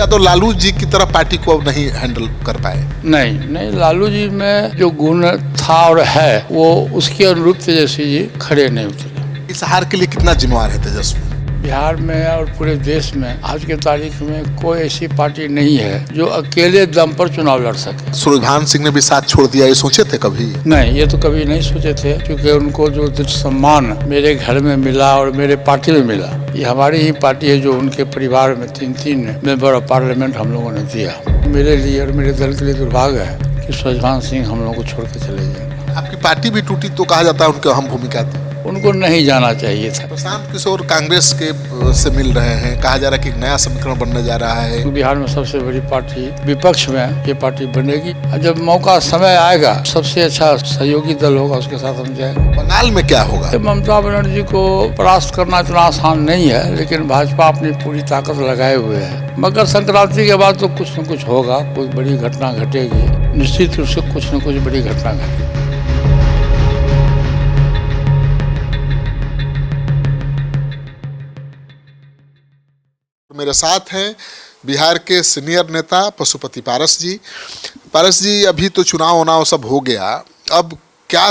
यादव लालू जी की तरह पार्टी को अब नहीं हैंडल कर पाए। नहीं नहीं, लालू जी में जो गुण था और है वो उसके अनुरूप तेजस्वी जी खड़े नहीं उतरे। इस हार के लिए कितना जिम्मेवार है तेजस्वी? बिहार में और पूरे देश में आज के तारीख में कोई ऐसी पार्टी नहीं है जो अकेले दम पर चुनाव लड़ सके। सूर्यभान सिंह ने भी साथ छोड़ दिया, ये सोचे थे कभी? नहीं, ये तो कभी नहीं सोचे थे, क्योंकि उनको जो सम्मान मेरे घर में मिला और मेरे पार्टी में मिला, ये हमारी ही पार्टी है जो उनके परिवार में 3 मेंबर ऑफ पार्लियामेंट हम लोगों ने दिया। मेरे लिए और मेरे दल के लिए दुर्भाग्य है कि सूर्यभान सिंह हम लोगों को छोड़ के चले गए। आपकी पार्टी भी टूटी तो कहा जाता है उनकी अहम भूमिका थी। उनको नहीं जाना चाहिए था। प्रशांत किशोर कांग्रेस के से मिल रहे हैं, कहा जा रहा है कि एक नया समीकरण बनने जा रहा है। बिहार में सबसे बड़ी पार्टी विपक्ष में ये पार्टी बनेगी। जब मौका समय आएगा सबसे अच्छा सहयोगी दल होगा, उसके साथ हम जाएंगे। बंगाल में क्या होगा? ममता बनर्जी को परास्त करना इतना आसान नहीं है, लेकिन भाजपा अपनी पूरी ताकत लगाए हुए है। मकर संक्रांति के बाद तो कुछ न कुछ होगा, कोई बड़ी घटना घटेगी, निश्चित रूप से कुछ न कुछ बड़ी घटना घटेगी। मेरे साथ हैं बिहार के सीनियर नेता पशुपति पारस जी। पारस जी, अभी तो चुनाव सब हो गया, अब क्या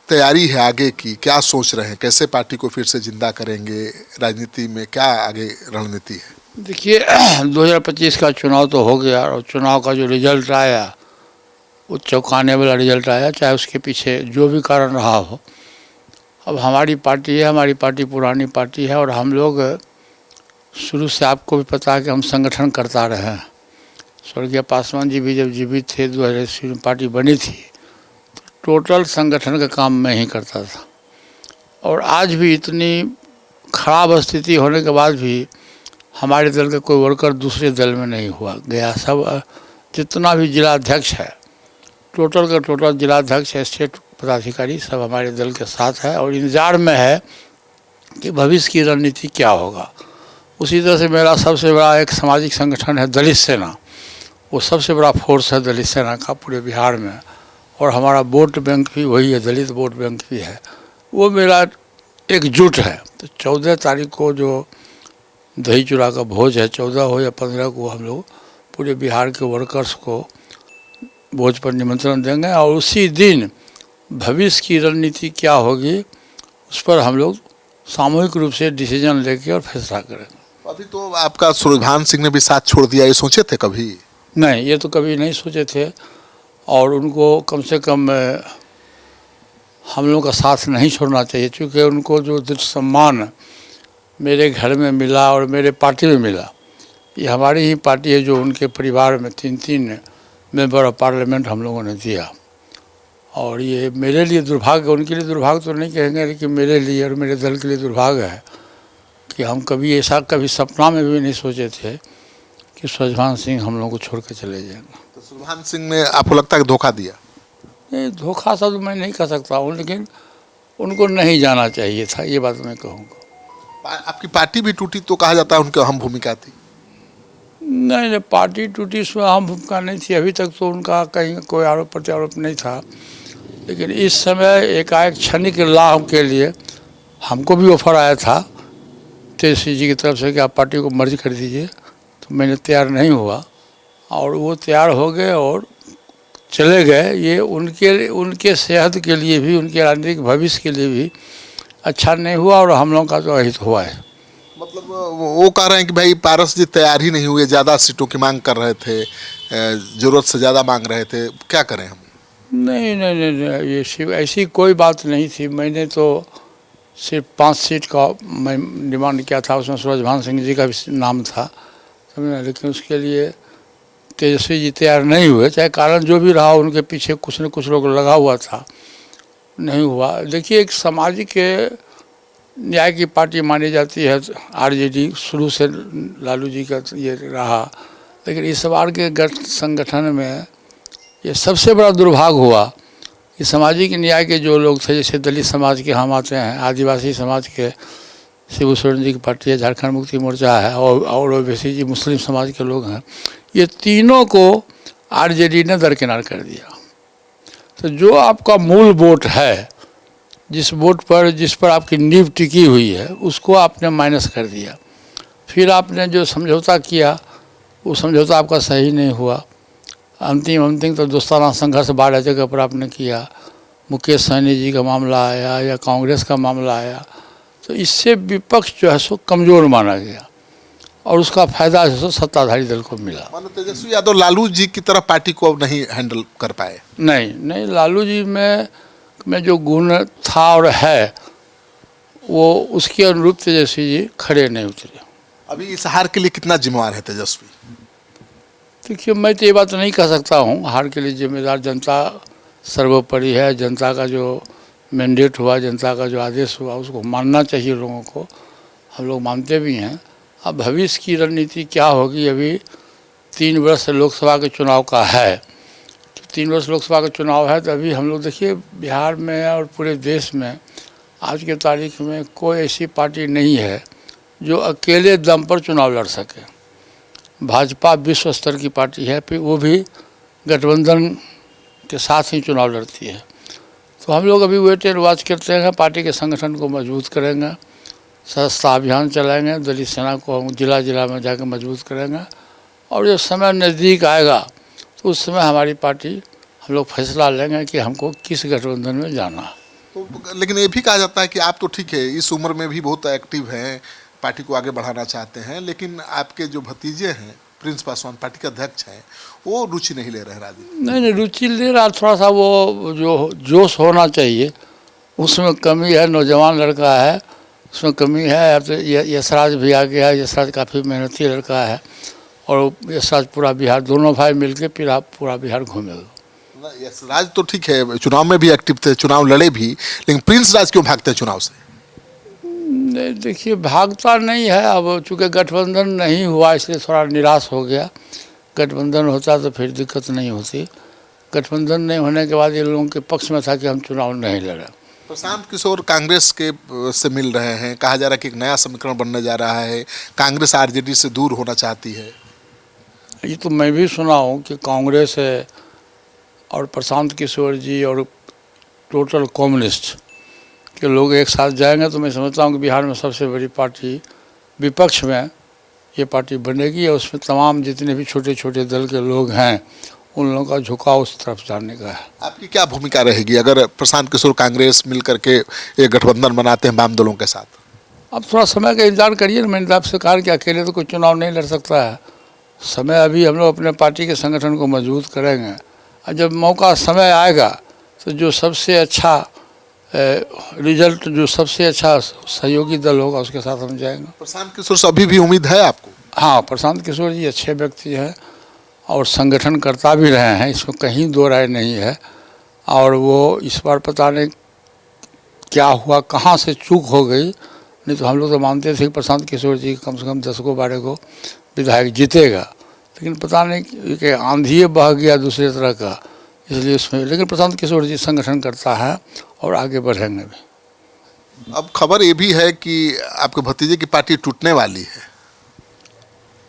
तैयारी है आगे की? क्या सोच रहे हैं, कैसे पार्टी को फिर से जिंदा करेंगे? राजनीति में क्या आगे रणनीति है? देखिए 2025 का चुनाव तो हो गया और चुनाव का जो रिजल्ट आया वो चौंकाने वाला रिजल्ट आया, चाहे उसके पीछे जो भी कारण रहा हो। अब हमारी पार्टी है, हमारी पार्टी पुरानी पार्टी है और हम लोग शुरू से, आपको भी पता है कि हम संगठन करता रहे हैं। स्वर्गीय पासवान जी भी जब जीवित थे 2000 में पार्टी बनी थी तो टोटल संगठन का काम मैं ही करता था। और आज भी इतनी खराब स्थिति होने के बाद भी हमारे दल का कोई वर्कर दूसरे दल में नहीं हुआ गया। सब जितना भी जिलाध्यक्ष है, टोटल का टोटल जिलाध्यक्ष, स्टेट पदाधिकारी सब हमारे दल के साथ है और इंतजार में है कि भविष्य की रणनीति क्या होगा। उसी तरह से मेरा सबसे बड़ा एक सामाजिक संगठन है दलित सेना, वो सबसे बड़ा फोर्स है दलित सेना का पूरे बिहार में, और हमारा वोट बैंक भी वही है, दलित वोट बैंक भी है। वो मेरा एकजुट है। तो 14 तारीख को जो दही चूड़ा का भोज है, 14 हो या 15 को, हम लोग पूरे बिहार के वर्कर्स को भोज पर निमंत्रण देंगे और उसी दिन भविष्य की रणनीति क्या होगी उस पर हम लोग सामूहिक रूप से डिसीजन लेके और फैसला करेंगे। अभी तो आपका सूर्यभान सिंह ने भी साथ छोड़ दिया, ये सोचे थे कभी? नहीं, ये तो कभी नहीं सोचे थे और उनको कम से कम हम लोगों का साथ नहीं छोड़ना चाहिए, क्योंकि उनको जो सम्मान मेरे घर में मिला और मेरे पार्टी में मिला, ये हमारी ही पार्टी है जो उनके परिवार में 3 मेंबर ऑफ पार्लियामेंट हम लोगों ने दिया। और ये मेरे लिए दुर्भाग्य, उनके लिए दुर्भाग्य तो नहीं कहेंगे, लेकिन मेरे लिए और मेरे दल के लिए दुर्भाग्य है कि हम कभी सपना में भी नहीं सोचे थे कि सूर्यभान सिंह हम लोगों को छोड़ के चले जाएंगे। तो सूर्यभान सिंह ने आपको लगता है कि धोखा दिया? नहीं, धोखा सा तो मैं नहीं कह सकता हूँ, लेकिन उनको नहीं जाना चाहिए था, ये बात मैं कहूँगा। आपकी पार्टी भी टूटी तो कहा जाता है उनकी अहम भूमिका थी। नहीं, पार्टी टूटी इसमें अहम भूमिका नहीं थी। अभी तक तो उनका कहीं कोई आरोप प्रत्यारोप नहीं था, लेकिन इस समय एकाएक क्षणिक लाभ के लिए हमको भी ऑफर आया था तेजस्वी जी की तरफ से कि आप पार्टी को मर्ज कर दीजिए, तो मैंने तैयार नहीं हुआ और वो तैयार हो गए और चले गए। ये उनके सेहत के लिए भी, उनके राजनीतिक भविष्य के लिए भी अच्छा नहीं हुआ और हम लोगों का तो अहित हुआ है। मतलब वो कह रहे हैं कि भाई पारस जी तैयार ही नहीं हुए, ज़्यादा सीटों की मांग कर रहे थे, ज़रूरत से ज़्यादा मांग रहे थे, क्या करें हम? नहीं नहीं नहीं, नहीं, ये ऐसी कोई बात नहीं थी। मैंने तो सिर्फ 5 सीट का मैं डिमांड किया था, उसमें सूरजभान सिंह जी का भी नाम था, समझे, लेकिन उसके लिए तेजस्वी जी तैयार नहीं हुए। चाहे कारण जो भी रहा, उनके पीछे कुछ न कुछ लोग लगा हुआ था, नहीं हुआ। देखिए, एक सामाजिक न्याय की पार्टी मानी जाती है आरजेडी, शुरू से लालू जी का ये रहा, लेकिन इस बार के संगठन में ये सबसे बड़ा दुर्भाग्य हुआ कि सामाजिक न्याय के जो लोग थे, जैसे दलित समाज के हम आते हैं, आदिवासी समाज के शिबू सोरेन जी की पार्टी है, झारखंड मुक्ति मोर्चा है और ओबीसी जी मुस्लिम समाज के लोग हैं, ये तीनों को आरजेडी ने दरकिनार कर दिया। तो जो आपका मूल वोट है, जिस पर आपकी नींव टिकी हुई है, उसको आपने माइनस कर दिया। फिर आपने जो समझौता किया वो समझौता आपका सही नहीं हुआ। अंतिम तो दोस्ताना संघर्ष 12 जगह पर आपने किया। मुकेश सहनी जी का मामला आया या कांग्रेस का मामला आया, तो इससे विपक्ष जो है सो कमज़ोर माना गया और उसका फायदा जो है सो सत्ताधारी दल को मिला। मानो तेजस्वी यादव लालू जी की तरह पार्टी को अब नहीं हैंडल कर पाए। नहीं, लालू जी में जो गुण था और है, वो उसके अनुरूप तेजस्वी जी खड़े नहीं उतरे। अभी इस हार के लिए कितना जिम्मेवार है तेजस्वी? देखिए, मैं तो ये बात नहीं कह सकता हूँ। हार के लिए जिम्मेदार जनता सर्वोपरि है। जनता का जो मैंडेट हुआ, जनता का जो आदेश हुआ, उसको मानना चाहिए लोगों को। हम लोग मानते भी हैं। अब भविष्य की रणनीति क्या होगी, अभी 3 वर्ष लोकसभा के चुनाव का है। तो 3 वर्ष लोकसभा का चुनाव है, तो अभी हम लोग देखिए बिहार में और पूरे देश में आज के तारीख में कोई ऐसी पार्टी नहीं है जो अकेले दम पर चुनाव लड़ सके। भाजपा विश्व स्तर की पार्टी है, फिर वो भी गठबंधन के साथ ही चुनाव लड़ती है। तो हम लोग अभी वेट एंड वॉच करते हैं। पार्टी के संगठन को मजबूत करेंगे, सस्ता अभियान चलाएंगे, दलित सेना को हम जिला में जाकर मजबूत करेंगे, और जब समय नज़दीक आएगा तो उस समय हमारी पार्टी, हम लोग फैसला लेंगे कि हमको किस गठबंधन में जाना है। तो लेकिन ये भी कहा जाता है कि आप तो ठीक है, इस उम्र में भी बहुत एक्टिव हैं, पार्टी को आगे बढ़ाना चाहते हैं, लेकिन आपके जो भतीजे हैं प्रिंस पासवान, पार्टी के अध्यक्ष हैं, वो रुचि नहीं ले रहे हैं राजनीति। नहीं, रुचि ले रहा, थोड़ा सा वो जो जोश होना चाहिए उसमें कमी है। नौजवान लड़का है, उसमें कमी है। अब तो यशराज भी आ गया है। यशराज काफ़ी मेहनती लड़का है, और यशराज पूरा बिहार, दोनों भाई मिलके फिर आप पूरा बिहार घूमेगा। यशराज तो ठीक है, चुनाव में भी एक्टिव थे, चुनाव लड़े भी, लेकिन प्रिंस राज क्यों भागते हैं चुनाव से? नहीं, देखिए भागता नहीं है। अब चूँकि गठबंधन नहीं हुआ इसलिए थोड़ा निराश हो गया। गठबंधन होता तो फिर दिक्कत नहीं होती। गठबंधन नहीं होने के बाद ये लोगों के पक्ष में था कि हम चुनाव नहीं लड़े। प्रशांत किशोर कांग्रेस के से मिल रहे हैं, कहा जा रहा है कि एक नया समीकरण बनने जा रहा है, कांग्रेस आरजेडी से दूर होना चाहती है। ये तो मैं भी सुना हूँ कि कांग्रेस है और प्रशांत किशोर जी और टोटल कम्युनिस्ट के लोग एक साथ जाएंगे, तो मैं समझता हूँ कि बिहार में सबसे बड़ी पार्टी विपक्ष में ये पार्टी बनेगी, और उसमें तमाम जितने भी छोटे छोटे दल के लोग हैं उन लोगों का झुकाव उस तरफ जाने का है। आपकी क्या भूमिका रहेगी अगर प्रशांत किशोर कांग्रेस मिल करके एक गठबंधन बनाते हैं वाम दलों के साथ? अब थोड़ा समय का इंतजार करिए ना। मैंने आपसे कहा कि अकेले तो कोई चुनाव नहीं लड़ सकता है। समय अभी हम लोग अपने पार्टी के संगठन को मजबूत करेंगे, और जब मौका समय आएगा तो जो सबसे अच्छा रिजल्ट, जो सबसे अच्छा सहयोगी दल होगा उसके साथ हम जाएंगे। प्रशांत किशोर से अभी भी उम्मीद है आपको? हाँ, प्रशांत किशोर जी अच्छे व्यक्ति हैं और संगठन करता भी रहे हैं, इसमें कहीं दो राय नहीं है। और वो इस बार पता नहीं क्या हुआ, कहाँ से चूक हो गई, नहीं तो हम लोग तो मानते थे कि प्रशांत किशोर जी कम से कम 10 को 12 को विधायक जीतेगा, लेकिन पता नहीं कि आंधी बह गया दूसरे तरह का, इसलिए उसमें। लेकिन प्रशांत किशोर जी संगठन करता है और आगे बढ़ेंगे भी। अब खबर ये भी है कि आपके भतीजे की पार्टी टूटने वाली है।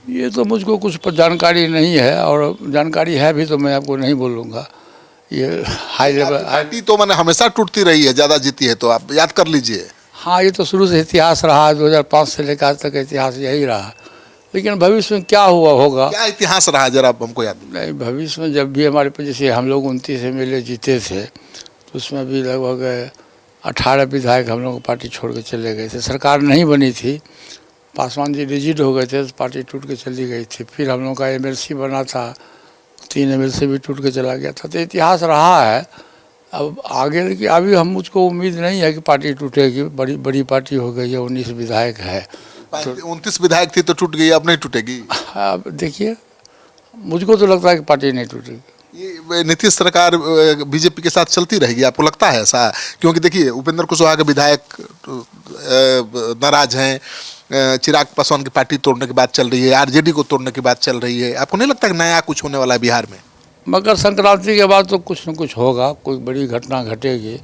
ये तो मुझको कुछ पर जानकारी नहीं है, और जानकारी है भी तो मैं आपको नहीं बोलूँगा। ये हाई लेवल पार्टी तो मैंने हमेशा टूटती रही है, ज़्यादा जीती है, तो आप याद कर लीजिए। हाँ, ये तो शुरू से इतिहास रहा, 2005 से लेकर आज तक इतिहास यही रहा। लेकिन भविष्य में क्या हुआ होगा, क्या इतिहास रहा जरा आप हमको याद नहीं, भविष्य में जब भी हमारे पास, जैसे हम लोग 29 MLA जीते थे, तो उसमें भी लगभग 18 विधायक हम लोग पार्टी छोड़ के चले गए थे। सरकार नहीं बनी थी, पासवान जी रिजिड हो गए थे, तो पार्टी टूट के चली गई थी। फिर हम लोग का MLC बना था, 3 MLC भी टूट के चला गया था। तो इतिहास रहा है। अब आगे की अभी हम, मुझको उम्मीद नहीं है कि पार्टी टूटेगी। बड़ी पार्टी हो गई है, 19 विधायक है। 29 विधायक थी तो टूट गई, अब नहीं टूटेगी। अब देखिए, मुझको तो लगता है कि पार्टी नहीं टूटेगी। ये नीतीश सरकार बीजेपी के साथ चलती रहेगी, आपको लगता है ऐसा? क्योंकि देखिए उपेंद्र कुशवाहा के विधायक नाराज हैं, चिराग पासवान की पार्टी तोड़ने की बात चल रही है, आरजेडी को तोड़ने की बात चल रही है। आपको नहीं लगता कि नया कुछ होने वाला है बिहार में? मकर संक्रांति के बाद तो कुछ न कुछ होगा, कोई बड़ी घटना घटेगी।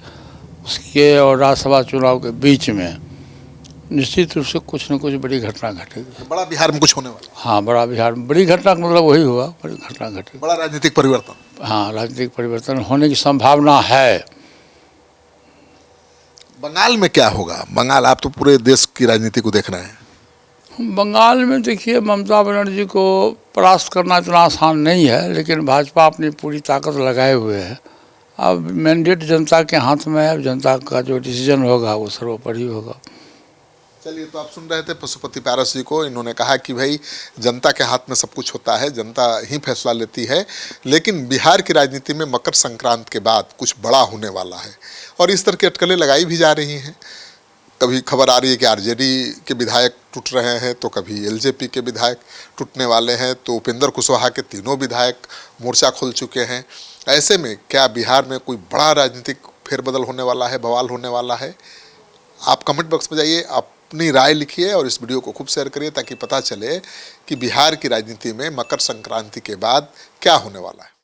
उसके और राज्यसभा चुनाव के बीच में निश्चित रूप से कुछ न कुछ बड़ी घटना घटेगी। बड़ा बिहार में कुछ होने वाला? हाँ, बड़ा बिहार में बड़ी घटना का मतलब वही हुआ, बड़ी घटना घटेगी। बड़ा राजनीतिक परिवर्तन? हाँ, राजनीतिक परिवर्तन होने की संभावना है। बंगाल में क्या होगा? बंगाल, आप तो पूरे देश की राजनीति को देख रहे हैं। बंगाल में देखिए, ममता बनर्जी को परास्त करना इतना आसान नहीं है, लेकिन भाजपा अपनी पूरी ताकत लगाए हुए है। अब मैंडेट जनता के हाथ में है, जनता का जो डिसीजन होगा वो सर्वोपरि होगा। चलिए, तो आप सुन रहे थे पशुपति पारस जी को। इन्होंने कहा कि भाई जनता के हाथ में सब कुछ होता है, जनता ही फैसला लेती है, लेकिन बिहार की राजनीति में मकर संक्रांति के बाद कुछ बड़ा होने वाला है और इस तरह की अटकलें लगाई भी जा रही हैं। कभी खबर आ रही है कि आरजेडी के विधायक टूट रहे हैं, तो कभी एलजेपी के विधायक टूटने वाले हैं, तो उपेंद्र कुशवाहा के तीनों विधायक मोर्चा खोल चुके हैं। ऐसे में क्या बिहार में कोई बड़ा राजनीतिक फेरबदल होने वाला है, बवाल होने वाला है? आप कमेंट बॉक्स में जाइए, अपनी राय लिखिए और इस वीडियो को खूब शेयर करिए ताकि पता चले कि बिहार की राजनीति में मकर संक्रांति के बाद क्या होने वाला है।